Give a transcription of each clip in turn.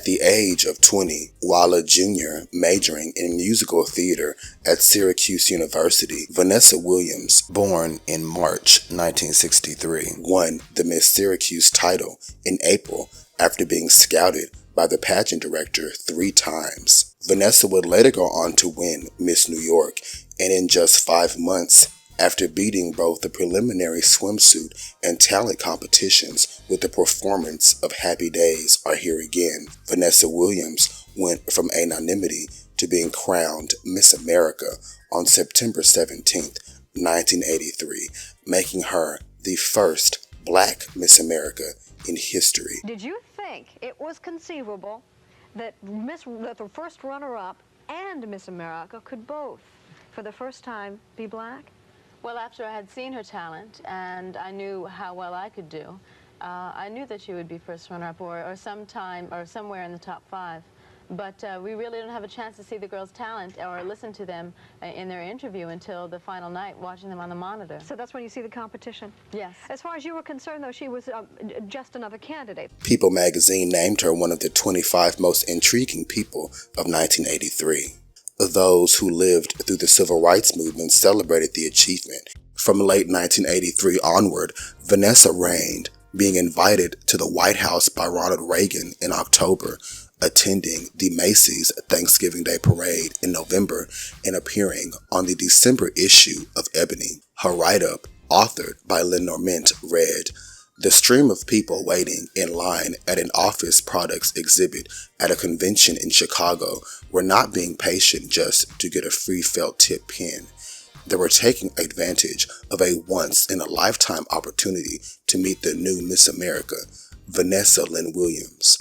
At the age of 20, while a junior majoring in musical theater at Syracuse University, Vanessa Williams, born in March 1963, won the Miss Syracuse title in April after being scouted by the pageant director 3 times. Vanessa would later go on to win Miss New York, and in just 5 months, after beating both the preliminary swimsuit and talent competitions with the performance of Happy Days Are Here Again, Vanessa Williams went from anonymity to being crowned Miss America on September 17, 1983, making her the first Black Miss America in history. Did you think it was conceivable that the first runner-up and Miss America could both, for the first time, be Black? Well, after I had seen her talent and I knew how well I could do, I knew that she would be first runner-up or sometime or somewhere in the top 5. But we really didn't have a chance to see the girls' talent or listen to them in their interview until the final night, watching them on the monitor. So that's when you see the competition? Yes. As far as you were concerned, though, she was just another candidate. People magazine named her one of the 25 most intriguing people of 1983. Those who lived through the civil rights movement celebrated the achievement. From late 1983 onward, Vanessa reigned, being invited to the White House by Ronald Reagan in October, attending the Macy's Thanksgiving Day Parade in November, and appearing on the December issue of Ebony. Her write-up, authored by Lynn Norment, read, "The stream of people waiting in line at an office products exhibit at a convention in Chicago were not being patient just to get a free felt tip pen. They were taking advantage of a once-in-a-lifetime opportunity to meet the new Miss America, Vanessa Lynn Williams."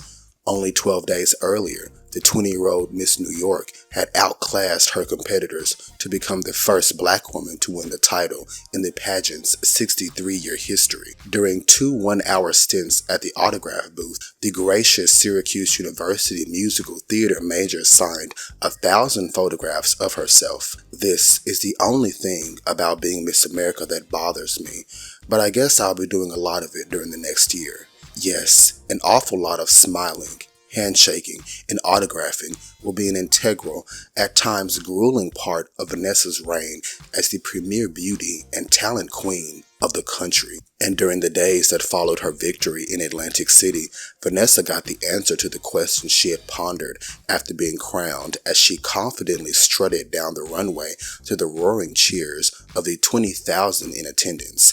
Only 12 days earlier, the 20-year-old Miss New York had outclassed her competitors to become the first Black woman to win the title in the pageant's 63-year history. During 2 one-hour stints at the autograph booth, the gracious Syracuse University musical theater major signed 1,000 photographs of herself. This is the only thing about being Miss America that bothers me, but I guess I'll be doing a lot of it during the next year. Yes, an awful lot of smiling, handshaking, and autographing will be an integral, at times grueling part of Vanessa's reign as the premier beauty and talent queen of the country. And during the days that followed her victory in Atlantic City, Vanessa got the answer to the questions she had pondered after being crowned as she confidently strutted down the runway to the roaring cheers of the 20,000 in attendance.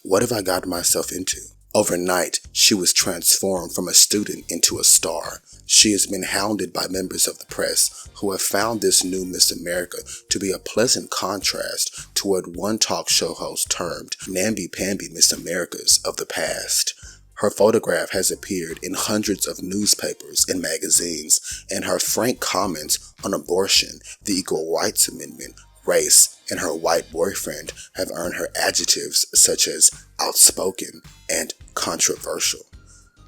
What have I gotten myself into? Overnight, she was transformed from a student into a star. She has been hounded by members of the press who have found this new Miss America to be a pleasant contrast to what one talk show host termed namby-pamby Miss Americas of the past. Her photograph has appeared in hundreds of newspapers and magazines, and her frank comments on abortion, the Equal Rights Amendment, race, and her white boyfriend have earned her adjectives such as outspoken and controversial.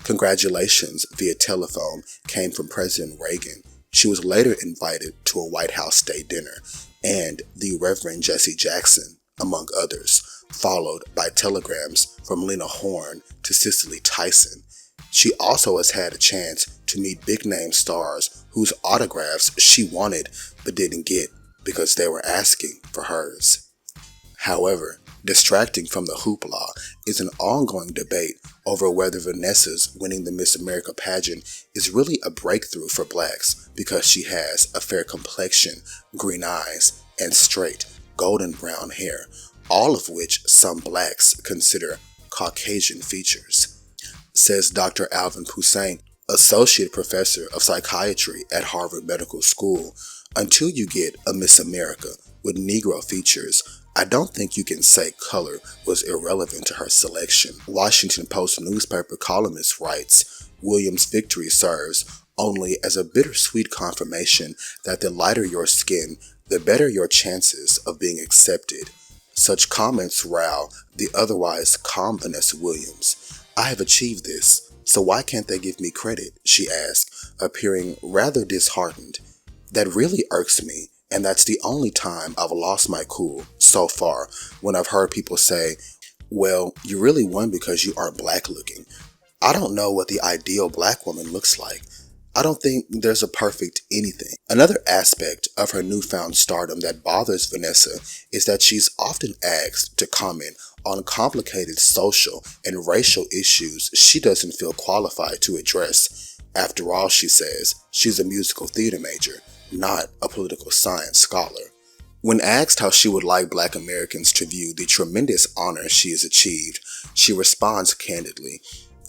Congratulations via telephone came from President Reagan. She was later invited to a White House state dinner, and the Reverend Jesse Jackson, among others, followed by telegrams from Lena Horne to Cicely Tyson. She also has had a chance to meet big-name stars whose autographs she wanted but didn't get because they were asking for hers. However, distracting from the hoopla is an ongoing debate over whether Vanessa's winning the Miss America pageant is really a breakthrough for Blacks because she has a fair complexion, green eyes, and straight, golden brown hair, all of which some Blacks consider Caucasian features. Says Dr. Alvin Poussaint, Associate Professor of Psychiatry at Harvard Medical School, until you get a Miss America with Negro features, I don't think you can say color was irrelevant to her selection. Washington Post newspaper columnist writes, Williams' victory serves only as a bittersweet confirmation that the lighter your skin, the better your chances of being accepted. Such comments row the otherwise calm Vanessa Williams. I have achieved this, so why can't they give me credit? She asked, appearing rather disheartened. That really irks me, and that's the only time I've lost my cool so far when I've heard people say, well, you really won because you aren't Black looking. I don't know what the ideal Black woman looks like. I don't think there's a perfect anything. Another aspect of her newfound stardom that bothers Vanessa is that she's often asked to comment on complicated social and racial issues she doesn't feel qualified to address. After all, she says, she's a musical theater major, not a political science scholar. When asked how she would like Black Americans to view the tremendous honor she has achieved, she responds candidly,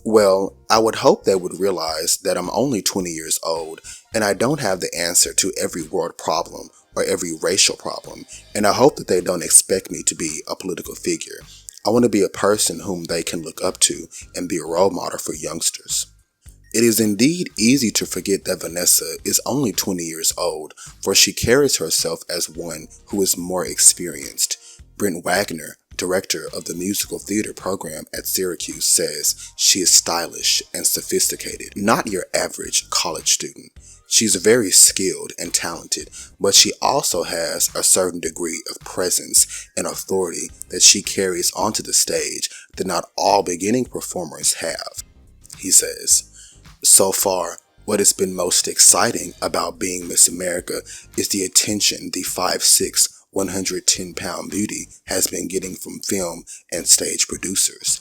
"Well, I would hope they would realize that I'm only 20 years old and I don't have the answer to every world problem or every racial problem, and I hope that they don't expect me to be a political figure. I want to be a person whom they can look up to and be a role model for youngsters." It is indeed easy to forget that Vanessa is only 20 years old, for she carries herself as one who is more experienced. Brent Wagner, director of the musical theater program at Syracuse, says she is stylish and sophisticated, not your average college student. She's very skilled and talented, but she also has a certain degree of presence and authority that she carries onto the stage that not all beginning performers have. He says, "So far, what has been most exciting about being Miss America is the attention the 5'6", 110-pound beauty has been getting from film and stage producers.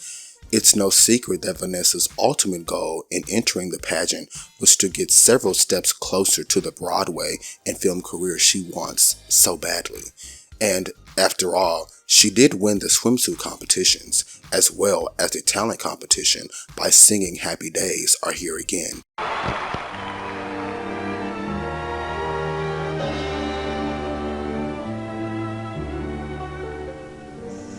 It's no secret that Vanessa's ultimate goal in entering the pageant was to get several steps closer to the Broadway and film career she wants so badly. And after all, she did win the swimsuit competitions, as well as the talent competition, by singing Happy Days Are Here Again."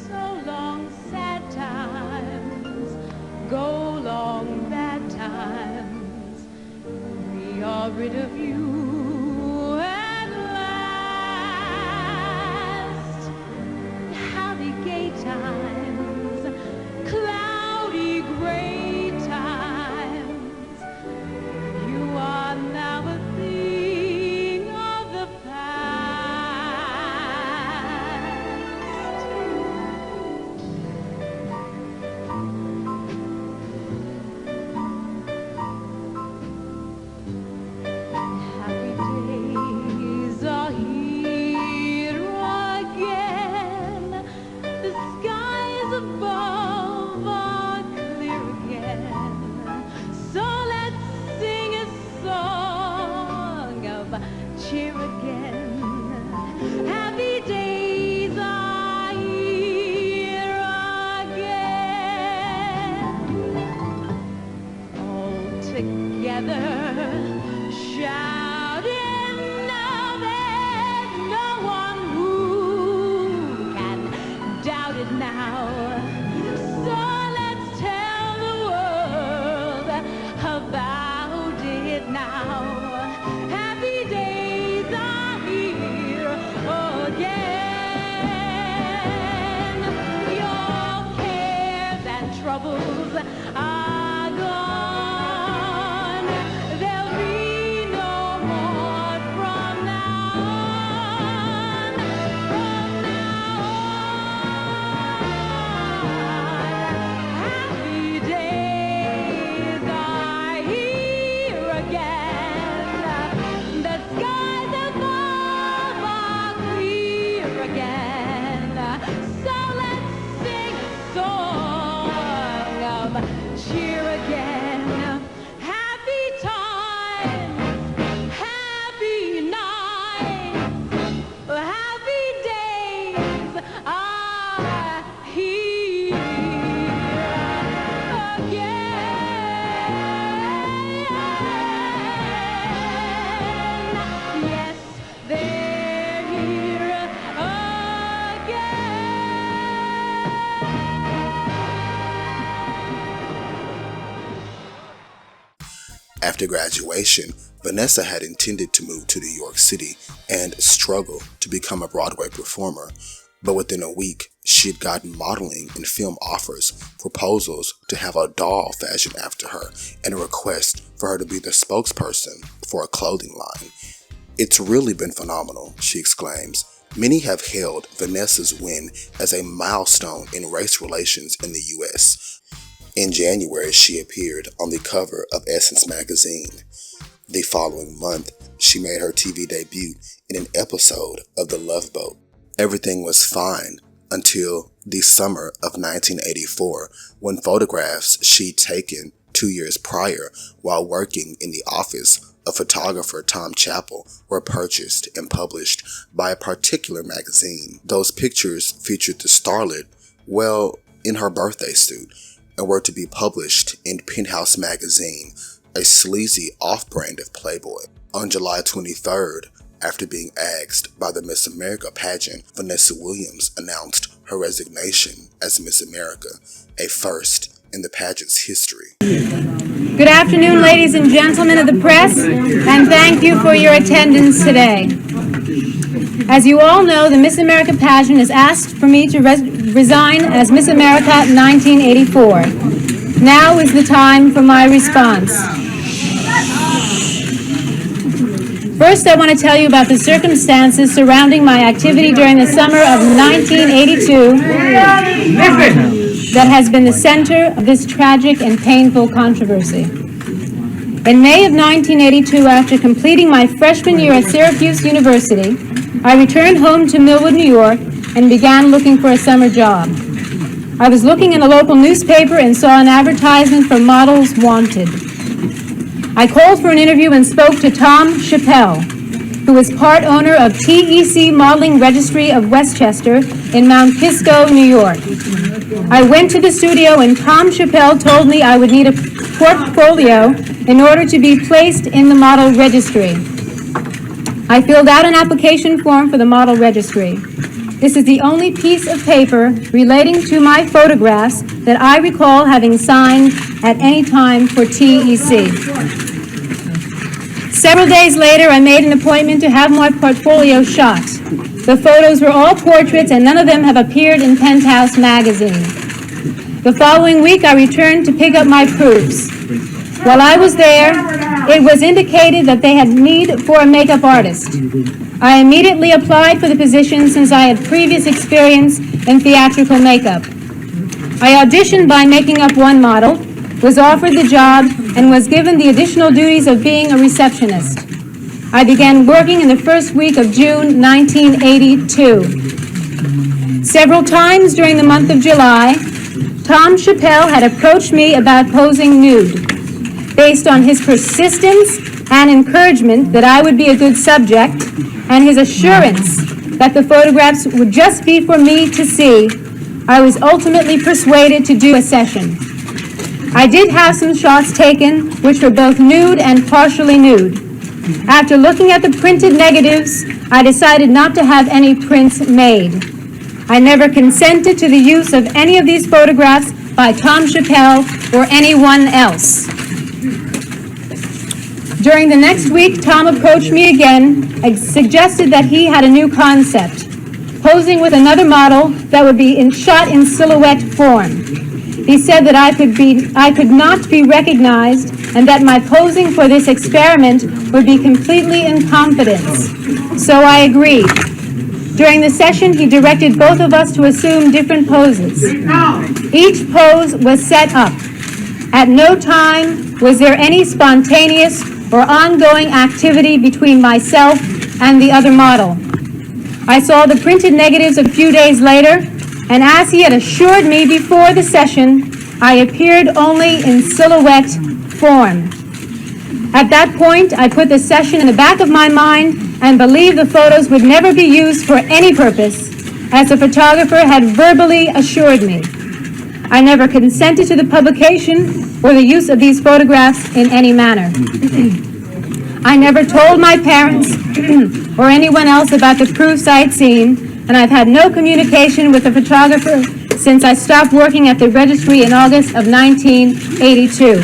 So long sad times, go long bad times, we are rid of you at last. Happy gay times, cloudy gray times, you are now a thing of the Happy days are here again. The skies above are clear again. So let's sing a song of cheer again. Happy days are here again. All together, shouting now, there's no one who can doubt it now. So let's tell the world about it now. Happy days are here again. Your cares and troubles are gone. There'll be no more from now on. From now on. Happy days are here again. The skies above are clear again. So let's sing a song of cheer again. Happy times, happy nights, happy days are here again. Yes, they're here again. After graduation, Vanessa had intended to move to New York City and struggle to become a Broadway performer, but within a week, she had gotten modeling and film offers, proposals to have a doll fashioned after her, and a request for her to be the spokesperson for a clothing line. "It's really been phenomenal," she exclaims. Many have hailed Vanessa's win as a milestone in race relations in the U.S. In January, she appeared on the cover of Essence magazine. The following month, she made her TV debut in an episode of The Love Boat. Everything was fine until the summer of 1984, when photographs she'd taken 2 years prior while working in the office of photographer Tom Chappell were purchased and published by a particular magazine. Those pictures featured the starlet, in her birthday suit, and were to be published in Penthouse magazine, a sleazy off-brand of Playboy. On July 23rd, after being asked by the Miss America pageant, Vanessa Williams announced her resignation as Miss America, a first in the pageant's history. Good afternoon, ladies and gentlemen of the press, and thank you for your attendance today. As you all know, the Miss America pageant has asked for me to resign as Miss America 1984. Now is the time for my response. First, I want to tell you about the circumstances surrounding my activity during the summer of 1982 that has been the center of this tragic and painful controversy. In May of 1982, after completing my freshman year at Syracuse University, I returned home to Millwood, New York, and began looking for a summer job. I was looking in a local newspaper and saw an advertisement for models wanted. I called for an interview and spoke to Tom Chappell, who is part owner of TEC Modeling Registry of Westchester in Mount Kisco, New York. I went to the studio and Tom Chappell told me I would need a portfolio in order to be placed in the model registry. I filled out an application form for the model registry. This is the only piece of paper relating to my photographs that I recall having signed at any time for TEC. Several days later, I made an appointment to have my portfolio shot. The photos were all portraits and none of them have appeared in Penthouse magazine. The following week, I returned to pick up my proofs. While I was there, it was indicated that they had need for a makeup artist. I immediately applied for the position since I had previous experience in theatrical makeup. I auditioned by making up one model, was offered the job, and was given the additional duties of being a receptionist. I began working in the first week of June 1982. Several times during the month of July, Tom Chappell had approached me about posing nude. Based on his persistence and encouragement that I would be a good subject, and his assurance that the photographs would just be for me to see, I was ultimately persuaded to do a session. I did have some shots taken, which were both nude and partially nude. After looking at the printed negatives, I decided not to have any prints made. I never consented to the use of any of these photographs by Tom Chappell or anyone else. During the next week, Tom approached me again and suggested that he had a new concept, posing with another model that would be shot in silhouette form. He said that I could not be recognized and that my posing for this experiment would be completely in confidence. So I agreed. During the session, he directed both of us to assume different poses. Each pose was set up. At no time was there any spontaneous or ongoing activity between myself and the other model. I saw the printed negatives a few days later, and as he had assured me before the session, I appeared only in silhouette form. At that point, I put the session in the back of my mind and believed the photos would never be used for any purpose, as the photographer had verbally assured me. I never consented to the publication or the use of these photographs in any manner. I never told my parents or anyone else about the proofs I had seen, and I've had no communication with the photographer since I stopped working at the registry in August of 1982.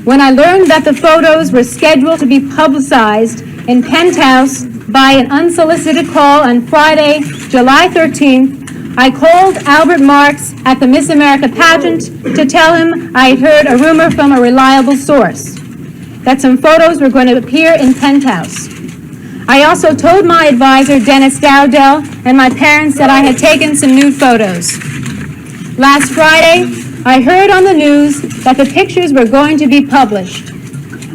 When I learned that the photos were scheduled to be publicized in Penthouse by an unsolicited call on Friday, July 13th, I called Albert Marks at the Miss America pageant to tell him I had heard a rumor from a reliable source that some photos were going to appear in Penthouse. I also told my advisor, Dennis Dowdell, and my parents that I had taken some nude photos. Last Friday, I heard on the news that the pictures were going to be published.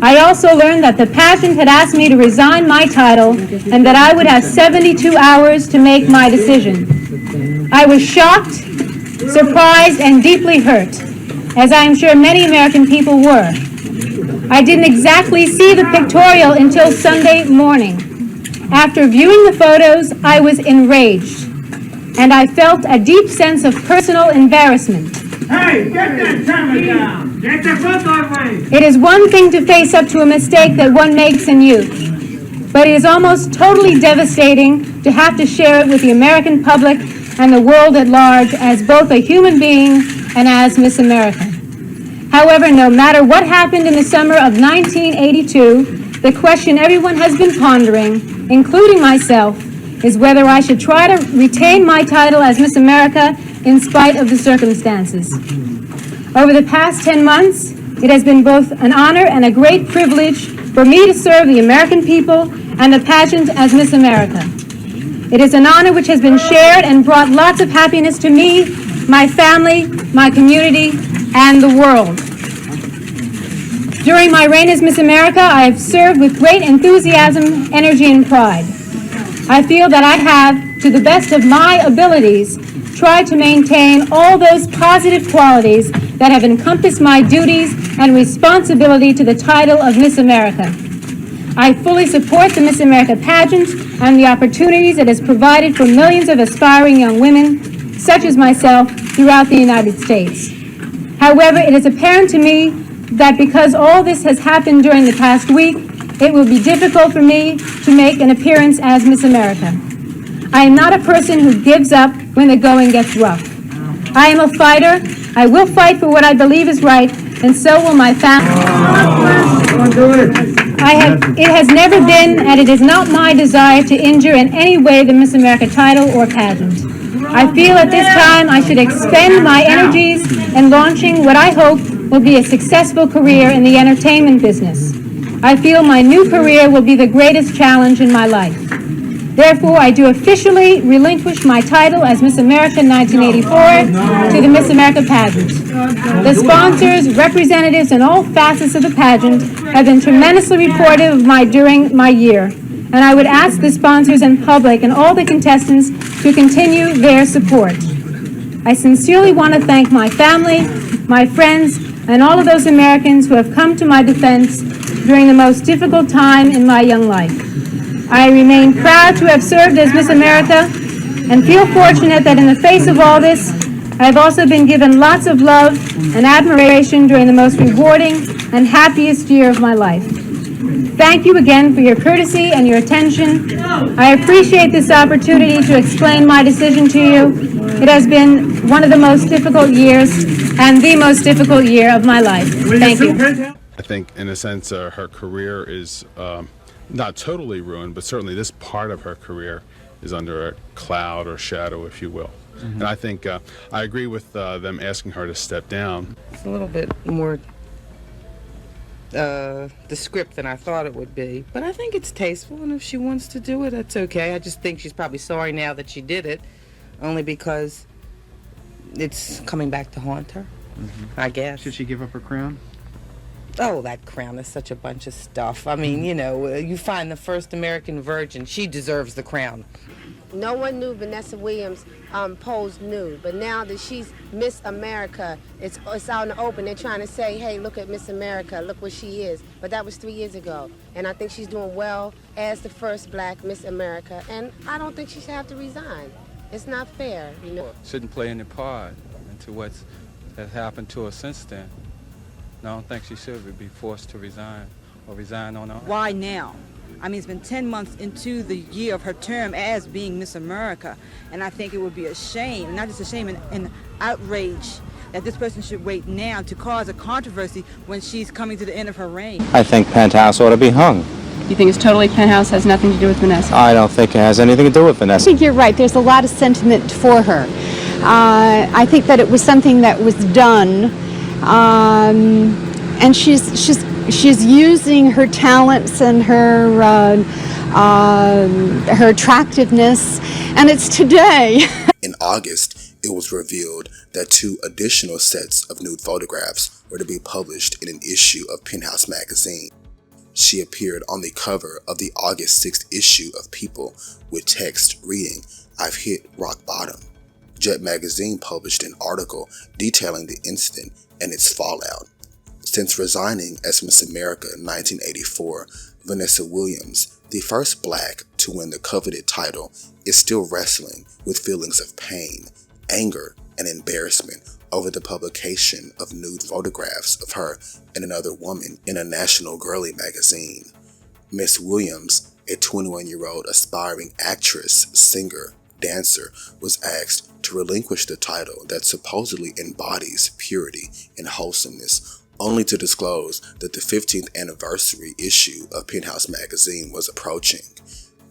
I also learned that the pageant had asked me to resign my title and that I would have 72 hours to make my decision. I was shocked, surprised, and deeply hurt, as I am sure many American people were. I didn't exactly see the pictorial until Sunday morning. After viewing the photos, I was enraged, and I felt a deep sense of personal embarrassment. Hey, get that camera down! Get the front away! It is one thing to face up to a mistake that one makes in youth, but it is almost totally devastating to have to share it with the American public and the world at large as both a human being and as Miss America. However, no matter what happened in the summer of 1982, the question everyone has been pondering, including myself, is whether I should try to retain my title as Miss America in spite of the circumstances. Over the past 10 months, it has been both an honor and a great privilege for me to serve the American people and the pageant as Miss America. It is an honor which has been shared and brought lots of happiness to me, my family, my community, and the world. During my reign as Miss America, I have served with great enthusiasm, energy, and pride. I feel that I have, to the best of my abilities, tried to maintain all those positive qualities that have encompassed my duties and responsibility to the title of Miss America. I fully support the Miss America pageant and the opportunities it has provided for millions of aspiring young women, such as myself, throughout the United States. However, it is apparent to me that because all this has happened during the past week, it will be difficult for me to make an appearance as Miss America. I am not a person who gives up when the going gets rough. I am a fighter. I will fight for what I believe is right, and so will my family. It has never been, and it is not my desire to injure in any way the Miss America title or pageant. I feel at this time I should expend my energies in launching what I hope will be a successful career in the entertainment business. I feel my new career will be the greatest challenge in my life. Therefore, I do officially relinquish my title as Miss America 1984 to the Miss America pageant. The sponsors, representatives, and all facets of the pageant have been tremendously supportive of during my year, and I would ask the sponsors and public and all the contestants to continue their support. I sincerely want to thank my family, my friends, and all of those Americans who have come to my defense during the most difficult time in my young life. I remain proud to have served as Miss America and feel fortunate that in the face of all this, I have also been given lots of love and admiration during the most rewarding and happiest year of my life. Thank you again for your courtesy and your attention. I appreciate this opportunity to explain my decision to you. It has been one of the most difficult years and the most difficult year of my life. Thank you. I think, in a sense, her career is not totally ruined, but certainly this part of her career is under a cloud or shadow, if you will. And I think I agree with them asking her to step down. It's a little bit more the script than I thought it would be, but I think it's tasteful, and if she wants to do it, that's okay. I just think she's probably sorry now that she did it, only because it's coming back to haunt her, I guess. Should she give up her crown? Oh, that crown is such a bunch of stuff. I mean, you know, you find the first American virgin. She deserves the crown. No one knew Vanessa Williams posed nude, but now that she's Miss America, it's out in the open. They're trying to say, hey, look at Miss America, look what she is. But that was 3 years ago, and I think she's doing well as the first black Miss America, and I don't think she should have to resign. It's not fair, you know. Shouldn't play any part into what has happened to her since then. No, I don't think she should be forced to resign or resign on her own. Why now? I mean, it's been 10 months into the year of her term as being Miss America, and I think it would be a shame, not just a shame, and outrage that this person should wait now to cause a controversy when she's coming to the end of her reign. I think Penthouse ought to be hung. You think it's totally Penthouse, has nothing to do with Vanessa? I don't think it has anything to do with Vanessa. I think you're right. There's a lot of sentiment for her. I think that it was something that was done, and she's using her talents and her attractiveness, and it's today. In August, it was revealed that 2 additional sets of nude photographs were to be published in an issue of Penthouse magazine. She appeared on the cover of the August 6th issue of People with text reading, "I've hit rock bottom." Jet magazine published an article detailing the incident and its fallout. Since resigning as Miss America in 1984, Vanessa Williams, the first black to win the coveted title, is still wrestling with feelings of pain, anger, and embarrassment over the publication of nude photographs of her and another woman in a national girly magazine. Miss Williams, a 21-year-old aspiring actress, singer, dancer, was asked to relinquish the title that supposedly embodies purity and wholesomeness, only to disclose that the 15th anniversary issue of Penthouse magazine was approaching.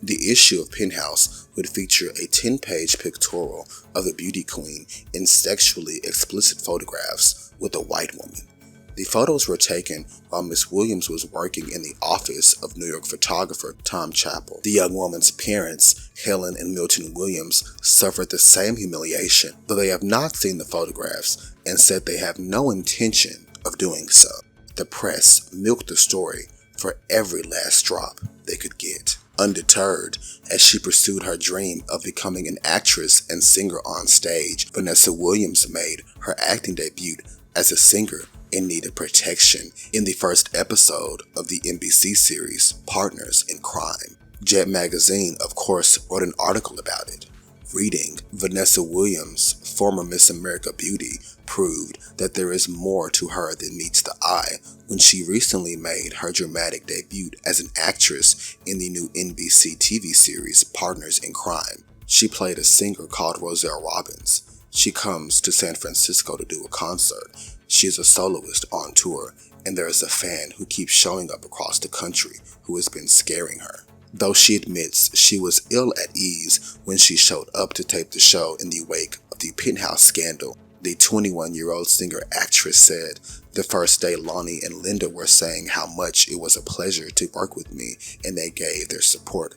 The issue of Penthouse would feature a 10-page pictorial of the beauty queen in sexually explicit photographs with a white woman. The photos were taken while Miss Williams was working in the office of New York photographer Tom Chappell. The young woman's parents, Helen and Milton Williams, suffered the same humiliation, though they have not seen the photographs and said they have no intention of doing so. The press milked the story for every last drop they could get. Undeterred, as she pursued her dream of becoming an actress and singer on stage, Vanessa Williams made her acting debut as a singer in need of protection in the first episode of the NBC series Partners in Crime. Jet magazine, of course, wrote an article about it. Reading, Vanessa Williams, former Miss America beauty, proved that there is more to her than meets the eye when she recently made her dramatic debut as an actress in the new NBC TV series Partners in Crime. She played a singer called Roselle Robbins. She comes to San Francisco to do a concert. She is a soloist on tour, and there is a fan who keeps showing up across the country who has been scaring her. Though she admits she was ill at ease when she showed up to tape the show in the wake of the Penthouse scandal, the 21-year-old singer-actress said, "The first day Lonnie and Linda were saying how much it was a pleasure to work with me, and they gave their support.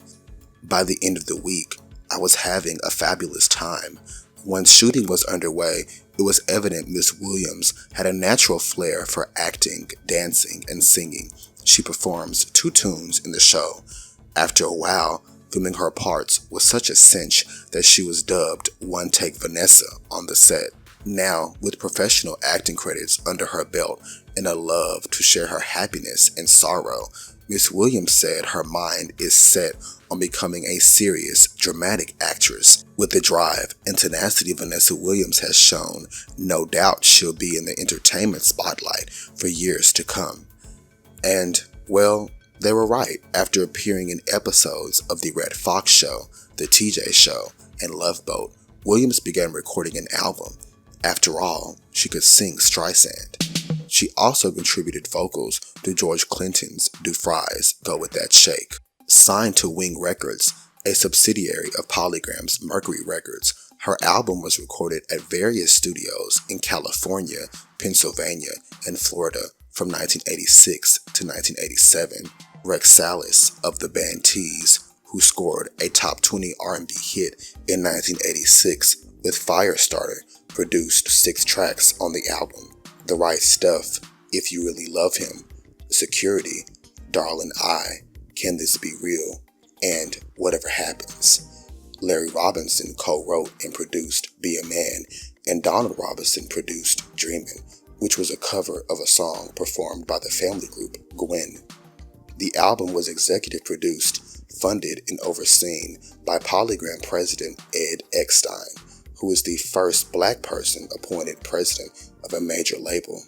By the end of the week, I was having a fabulous time. Once shooting was underway, it was evident Miss Williams had a natural flair for acting, dancing, and singing. She performs 2 tunes in the show. After a while, filming her parts was such a cinch that she was dubbed One Take Vanessa on the set. Now, with professional acting credits under her belt and a love to share her happiness and sorrow, Miss Williams said her mind is set on becoming a serious, dramatic actress. With the drive and tenacity Vanessa Williams has shown, no doubt she'll be in the entertainment spotlight for years to come." And, well, they were right. After appearing in episodes of The Red Fox Show, The TJ Show, and Love Boat, Williams began recording an album. After all, she could sing Streisand. She also contributed vocals to George Clinton's Do Fries Go With That Shake. Signed to Wing Records, a subsidiary of Polygram's Mercury Records, her album was recorded at various studios in California, Pennsylvania, and Florida from 1986 to 1987. Rex Salas of the band Tease, who scored a top 20 R&B hit in 1986 with Firestarter, produced 6 tracks on the album: The Right Stuff, If You Really Love Him, Security, Darling I, Can This Be Real, and Whatever Happens. Larry Robinson co-wrote and produced Be a Man, and Donald Robinson produced Dreamin', which was a cover of a song performed by the family group Gwen. The album was executive produced, funded, and overseen by Polygram president Ed Eckstine, who is the first black person appointed president of a major label.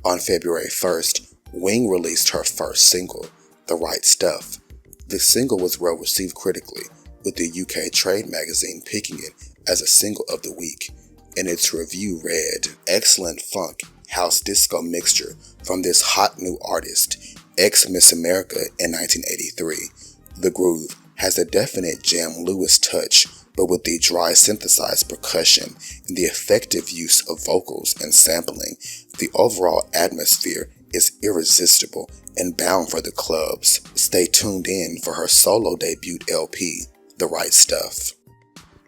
On February 1st, Wing released her first single, The Right Stuff. The single was well received critically, with the UK trade magazine picking it as a single of the week, and its review read, "Excellent funk, house disco mixture from this hot new artist, ex-Miss America in 1983. The groove has a definite Jam Lewis touch, but with the dry synthesized percussion and the effective use of vocals and sampling, the overall atmosphere is irresistible and bound for the clubs. Stay tuned in for her solo debut LP, The Right Stuff."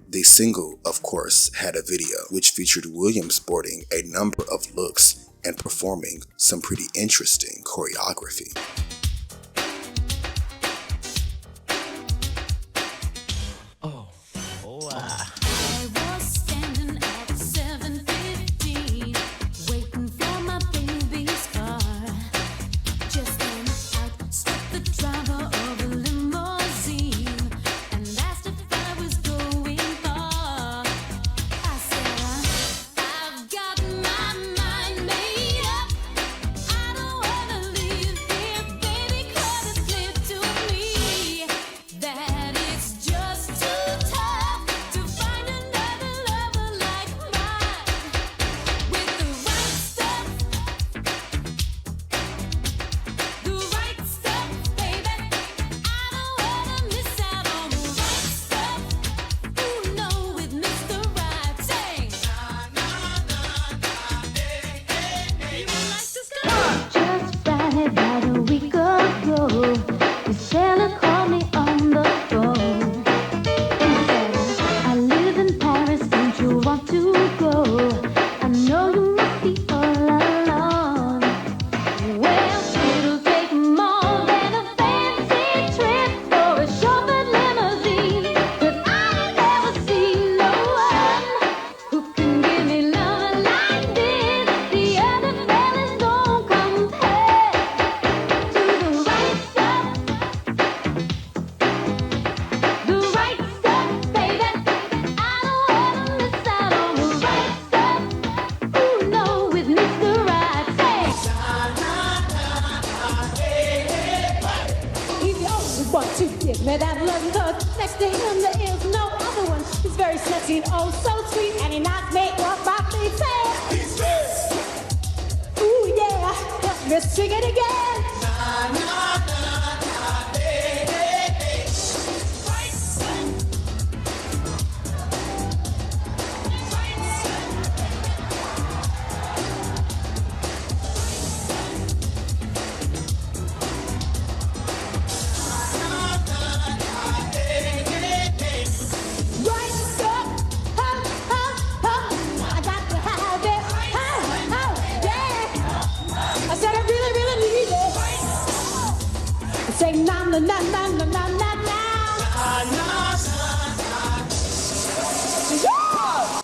The single, of course, had a video which featured Williams sporting a number of looks and performing some pretty interesting choreography.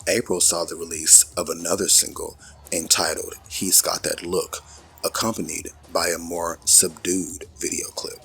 April saw the release of another single entitled He's Got That Look, accompanied by a more subdued video clip.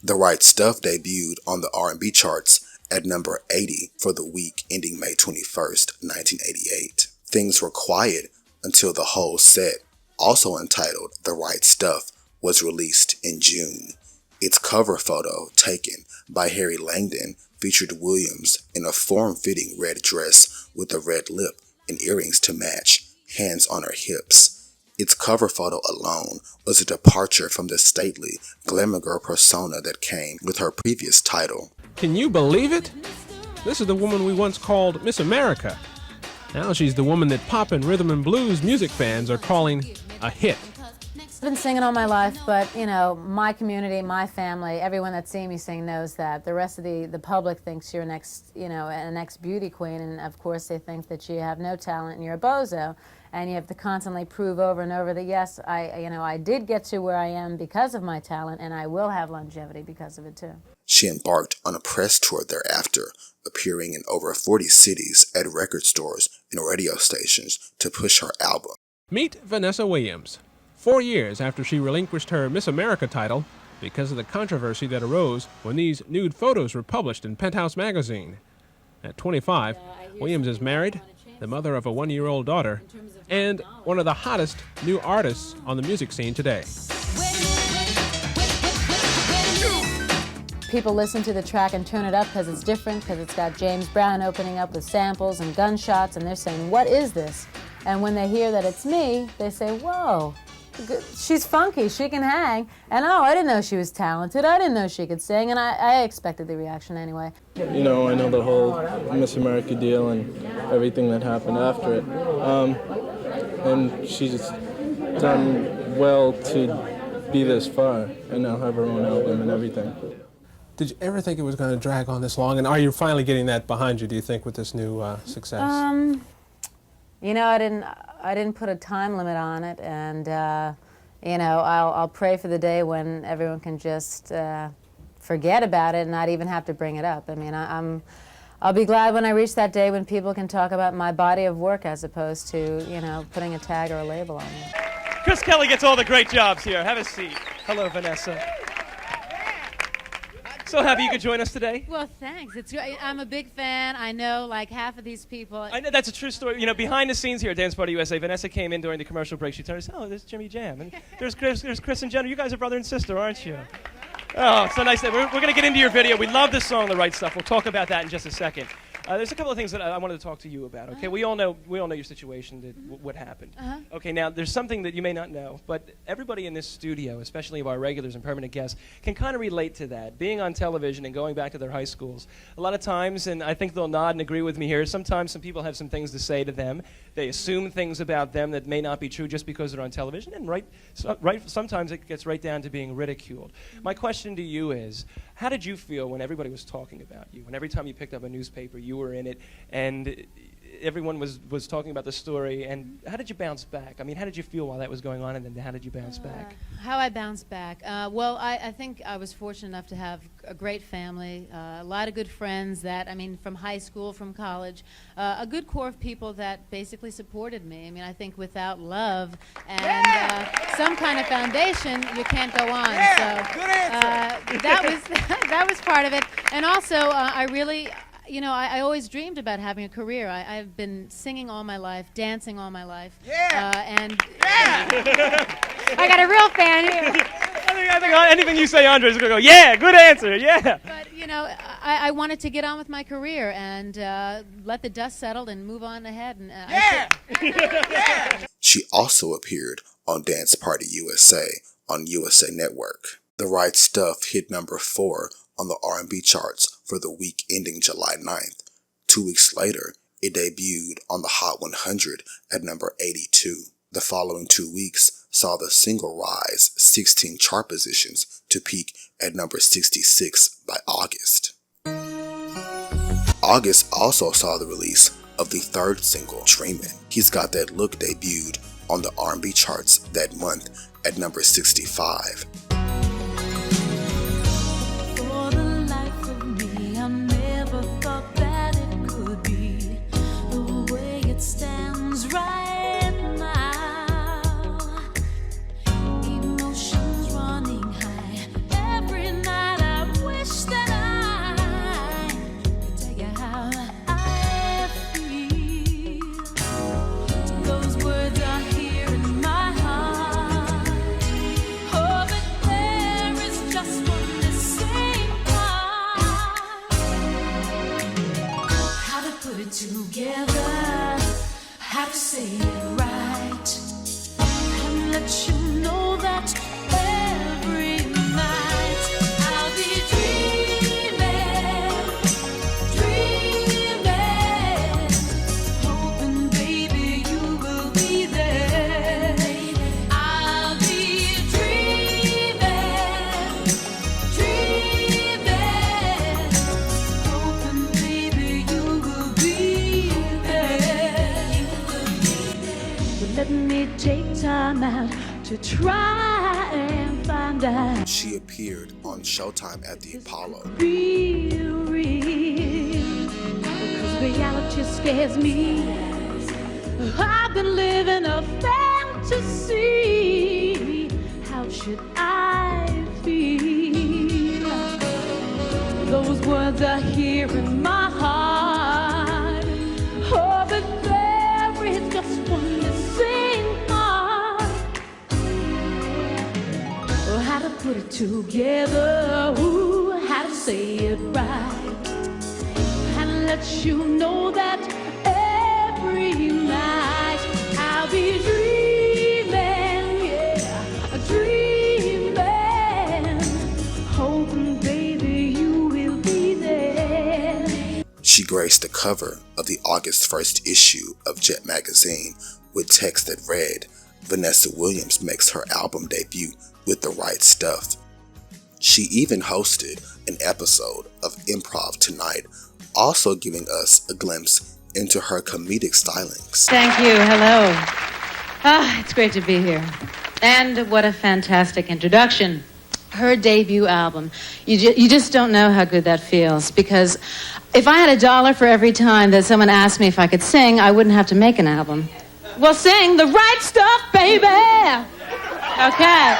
The Right Stuff debuted on the R&B charts at number 80 for the week ending May 21st, 1988. Things Were Quiet Until the Whole Set, also entitled The Right Stuff, was released in June. Its cover photo, taken by Harry Langdon, featured Williams in a form-fitting red dress with a red lip and earrings to match, hands on her hips. Its cover photo alone was a departure from the stately, glamour girl persona that came with her previous title. Can you believe it? This is the woman we once called Miss America. Now she's the woman that pop and rhythm and blues music fans are calling a hit. I've been singing all my life, but, you know, my community, my family, everyone that's seen me sing knows that. The rest of the public thinks you're next, you know, an ex-beauty queen, and of course they think that you have no talent and you're a bozo. And you have to constantly prove over and over that, yes, I did get to where I am because of my talent, and I will have longevity because of it, too. She embarked on a press tour thereafter, appearing in over 40 cities at record stores and radio stations to push her album. Meet Vanessa Williams. 4 years after she relinquished her Miss America title because of the controversy that arose when these nude photos were published in Penthouse magazine. At 25, Williams is married the mother of a 1-year-old daughter, and one of the hottest new artists on the music scene today. People listen to the track and turn it up because it's different, because it's got James Brown opening up with samples and gunshots, and they're saying, what is this? And when they hear that it's me, they say, whoa, she's funky, she can hang. And oh, I didn't know she was talented, I didn't know she could sing, and I expected the reaction anyway. You know, I know the whole Miss America deal and everything that happened after it. And she's done well to be this far and now have her own album and everything. Did you ever think it was going to drag on this long? And are you finally getting that behind you, do you think, with this new success? You know, I didn't put a time limit on it, and you know, I'll pray for the day when everyone can just forget about it and not even have to bring it up. I mean, I'll be glad when I reach that day when people can talk about my body of work as opposed to, you know, putting a tag or a label on it. Chris Kelly gets all the great jobs here. Have a seat. Hello, Vanessa. So happy you could join us today. Well, thanks. I'm a big fan. I know like half of these people. I know that's a true story. You know, behind the scenes here at Dance Party USA, Vanessa came in during the commercial break. She turned and said, oh, there's Jimmy Jam. And there's Chris and Jenna. You guys are brother and sister, aren't you? Oh, it's so nice. We're going to get into your video. We love this song, The Right Stuff. We'll talk about that in just a second. There's a couple of things that I wanted to talk to you about, okay? We all know your situation, what happened. Okay, now, there's something that you may not know, but everybody in this studio, especially of our regulars and permanent guests, can kind of relate to that. Being on television and going back to their high schools, a lot of times, and I think they'll nod and agree with me here, sometimes some people have some things to say to them. They assume things about them that may not be true just because they're on television, and sometimes it gets right down to being ridiculed. My question to you is, how did you feel when everybody was talking about you? When every time you picked up a newspaper, you were in it, and everyone was talking about the story, and how did you bounce back? I mean, how did you feel while that was going on, and then how did you bounce back? How I bounced back? Well, I think I was fortunate enough to have a great family, a lot of good friends that, I mean, from high school, from college, a good core of people that basically supported me. I mean, I think without love and some kind of foundation, you can't go on. So good answer. that was part of it. And also, I really, you know, I always dreamed about having a career. I've been singing all my life, dancing all my life. I got a real fan here. I think anything you say, Andre's going to go, yeah, good answer, yeah. But, you know, I wanted to get on with my career and let the dust settle and move on ahead. And She also appeared on Dance Party USA on USA Network. The Right Stuff hit number 4 on the R&B charts for the week ending July 9th. 2 weeks later, it debuted on the Hot 100 at number 82. The following 2 weeks saw the single rise 16 chart positions to peak at number 66 by August. August also saw the release of the third single, Dreamin'. He's Got That Look debuted on the R&B charts that month at number 65. Stands right now, emotions running high. Every night I wish that I could tell you how I feel. Those words are here in my heart. Oh, but there is just one missing part. How to put it together, how to say it right, and let you know that every night I'll be dreaming, hoping, baby, you will be there. I'll be dreaming, hoping, baby, you will be there. Let me take time out to try and find out. She appeared on Showtime at the Apollo. Be real, because reality scares me. I've been living a fantasy. How should I feel? Those words are here in my heart. Oh, but together. Ooh, how to say it right, and let you know that every night I'll be dreaming, yeah, dreaming, hoping, baby, you will be there. She graced the cover of the August 1st issue of Jet magazine with text that read, "Vanessa Williams makes her album debut with The Right Stuff." She even hosted an episode of Improv Tonight, also giving us a glimpse into her comedic stylings. Thank you. Hello. It's great to be here. And what a fantastic introduction. Her debut album. You just don't know how good that feels, because if I had $1 for every time that someone asked me if I could sing, I wouldn't have to make an album. Well, sing The Right Stuff, baby! Okay.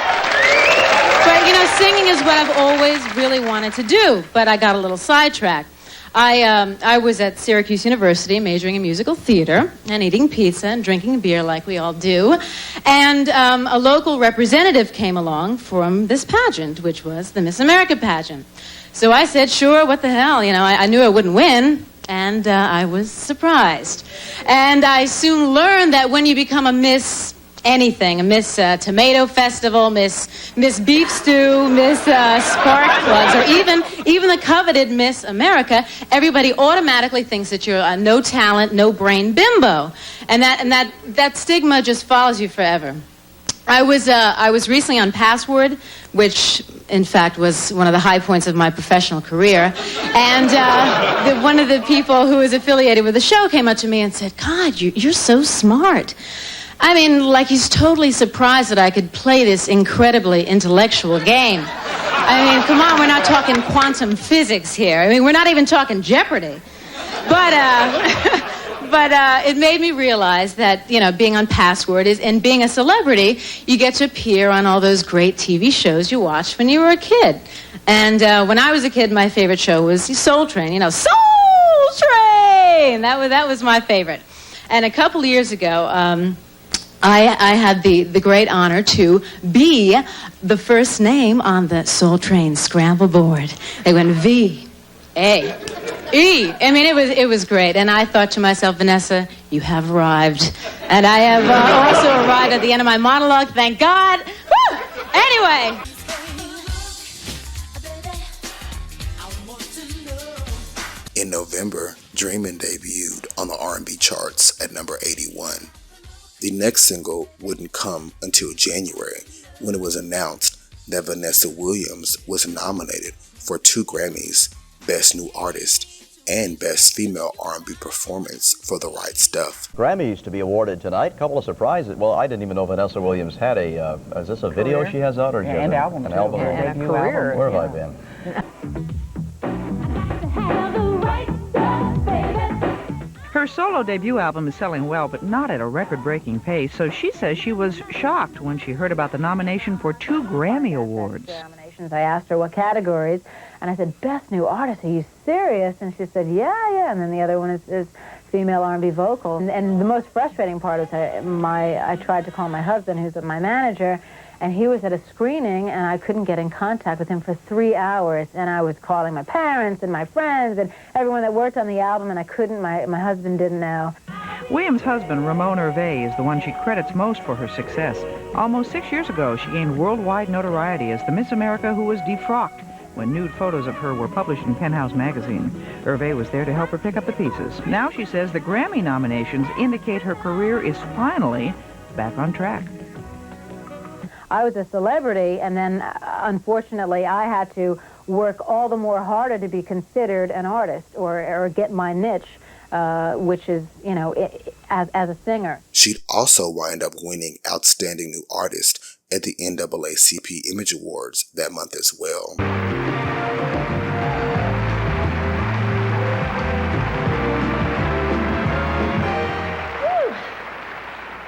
But, you know, singing is what I've always really wanted to do, but I got a little sidetracked. I was at Syracuse University majoring in musical theater and eating pizza and drinking beer like we all do. And a local representative came along from this pageant, which was the Miss America pageant. So I said, sure, what the hell? You know, I knew I wouldn't win, and I was surprised. And I soon learned that when you become a Miss anything, a Miss Tomato Festival, Miss Beef Stew, Miss Spark Plugs, or even the coveted Miss America, everybody automatically thinks that you're a no talent, no brain bimbo, and that stigma just follows you forever. I was recently on Password, which in fact was one of the high points of my professional career, and one of the people who was affiliated with the show came up to me and said, "God, you're so smart." I mean, like he's totally surprised that I could play this incredibly intellectual game. I mean, come on, we're not talking quantum physics here. I mean, we're not even talking Jeopardy. But it made me realize that, you know, being on Password and being a celebrity, you get to appear on all those great TV shows you watched when you were a kid. And when I was a kid, my favorite show was Soul Train. You know, Soul Train! That was my favorite. And a couple years ago, I had the great honor to be the first name on the Soul Train scramble board. They went V-A-E. I mean, it was great. And I thought to myself, Vanessa, you have arrived. And I have also arrived at the end of my monologue, thank God. Woo! Anyway. In November, Dreamin' debuted on the R&B charts at number 81. The next single wouldn't come until January, when it was announced that Vanessa Williams was nominated for 2 Grammys, Best New Artist and Best Female R&B Performance for The Right Stuff. Grammys to be awarded tonight. Couple of surprises. Well, I didn't even know Vanessa Williams had a, is this a video she has out? Or yeah, and album. An album. And a career. Where have I been? Her solo debut album is selling well, but not at a record-breaking pace, so she says she was shocked when she heard about the nomination for 2 Grammy Awards. I asked her what categories, and I said, Best New Artist, are you serious? And she said, yeah, and then the other one is Female R&B Vocal. And the most frustrating part is I tried to call my husband, who's my manager, and he was at a screening, and I couldn't get in contact with him for 3 hours. And I was calling my parents and my friends and everyone that worked on the album, and I couldn't. My husband didn't know. Williams' husband, Ramon Hervé, is the one she credits most for her success. Almost 6 years ago, she gained worldwide notoriety as the Miss America who was defrocked when nude photos of her were published in Penthouse magazine. Hervé was there to help her pick up the pieces. Now she says the Grammy nominations indicate her career is finally back on track. I was a celebrity, and then, unfortunately, I had to work all the more harder to be considered an artist or get my niche, which is, you know, as a singer. She'd also wind up winning Outstanding New Artist at the NAACP Image Awards that month as well.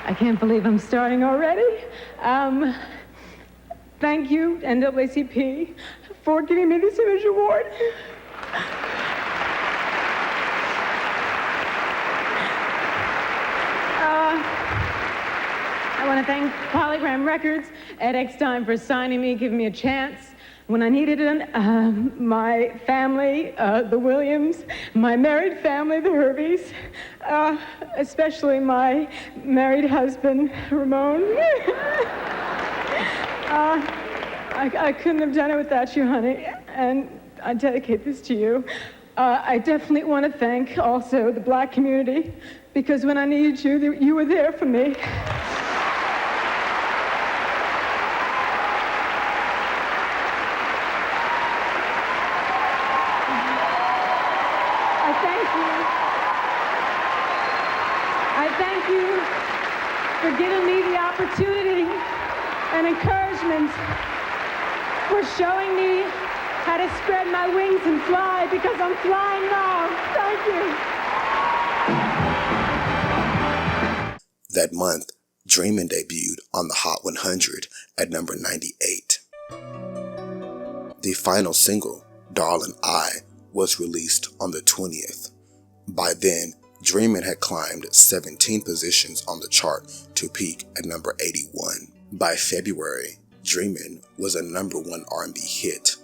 I can't believe I'm starting already. Thank you, NAACP, for giving me this Image Award. I want to thank Polygram Records, Ed Eckstine for signing me, giving me a chance. when I needed my family, the Williams, my married family, the Herveys, especially my married husband, Ramon. I couldn't have done it without you, honey, and I dedicate this to you. I definitely want to thank also the black community, because when I needed you, you were there for me. I thank you for giving me the opportunity and encouragement, for showing me how to spread my wings and fly, because I'm flying now. Thank you. That month, Dreamin' debuted on the Hot 100 at number 98. The final single, Darlin' I, was released on the 20th. By then, Dreamin' had climbed 17 positions on the chart to peak at number 81. By February, Dreamin' was a number 1 R&B hit.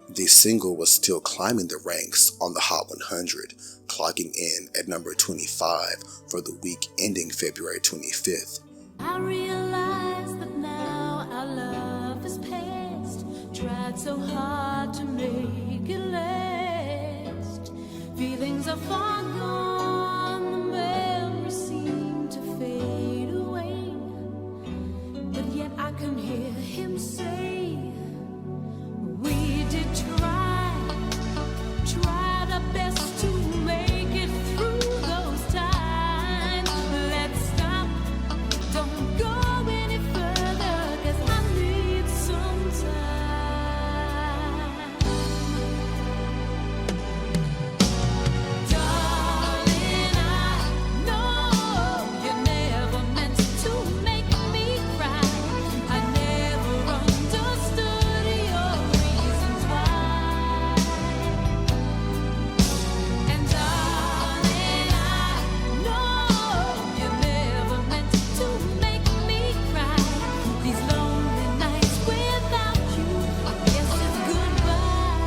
The single was still climbing the ranks on the Hot 100, clocking in at number 25 for the week ending February 25th. I realize that now our love is past. Tried so hard to make it last. Feelings are far gone, the memories seem to fade away. But yet I can hear him say, we did try our best to make it through those times. Let's stop, don't go any further, 'cause I need some time. Darling, I know you never meant to make me cry. I never understood your reasons why. And darling, I know you never meant to make me cry. These lonely nights without you, I guess it's goodbye.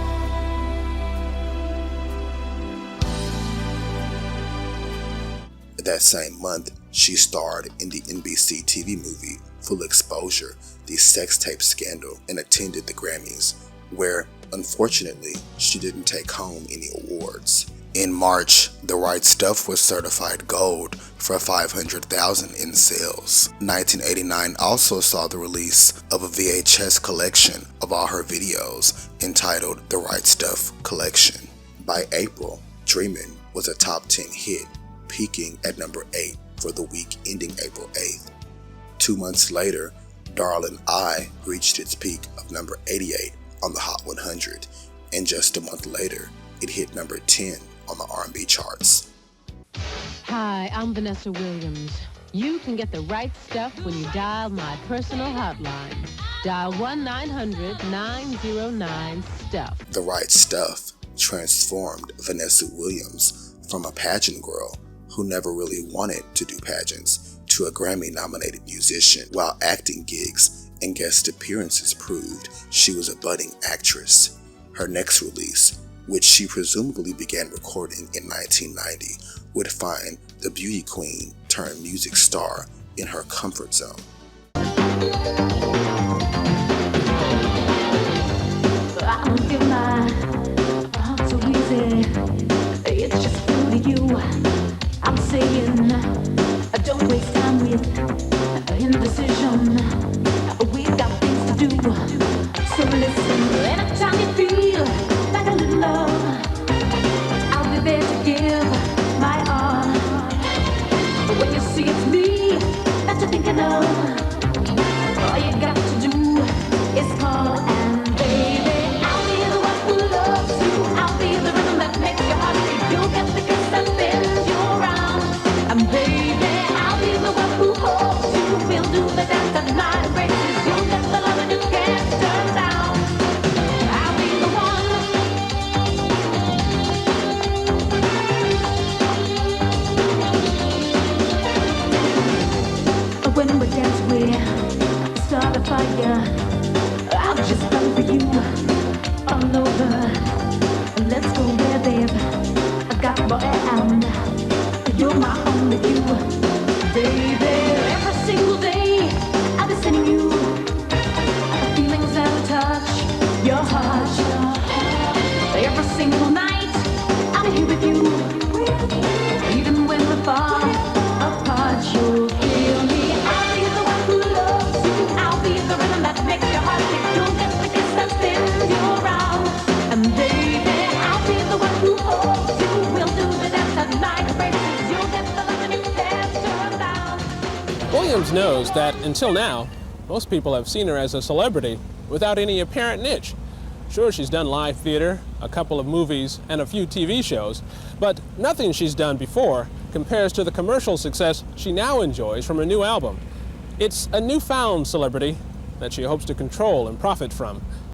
That same month, she starred in the NBC TV movie Full Exposure, the sex tape scandal, and attended the Grammys, where, unfortunately, she didn't take home any awards. In March, The Right Stuff was certified gold for $500,000 in sales. 1989 also saw the release of a VHS collection of all her videos entitled The Right Stuff Collection. By April, Dreamin' was a top 10 hit, peaking at number 8 for the week ending April 8th. 2 months later, Darlin' I reached its peak of number 88 on the Hot 100, and just a month later, it hit number 10 on the R&B charts. Hi, I'm Vanessa Williams. You can get the right stuff when you dial my personal hotline. Dial 1-900-909-STUFF. The Right Stuff transformed Vanessa Williams from a pageant girl who never really wanted to do pageants to a Grammy-nominated musician, while acting gigs and guest appearances proved she was a budding actress. Her next release, which she presumably began recording in 1990, would find the beauty queen turned music star in her comfort zone. I don't feel my heart so easy. It's just through to you. I'm saying, don't waste time with indecision. We've got things to do. So listen, anytime you feel like a little love, I'll be there to give my all. When you see it's me that you're thinking of, all you Williams knows that until now, most people have seen her as a celebrity without any apparent niche. Sure, she's done live theater, a couple of movies, and a few TV shows, but nothing she's done before compares to the commercial success she now enjoys from her new album. It's a newfound celebrity that she hopes to control and profit from.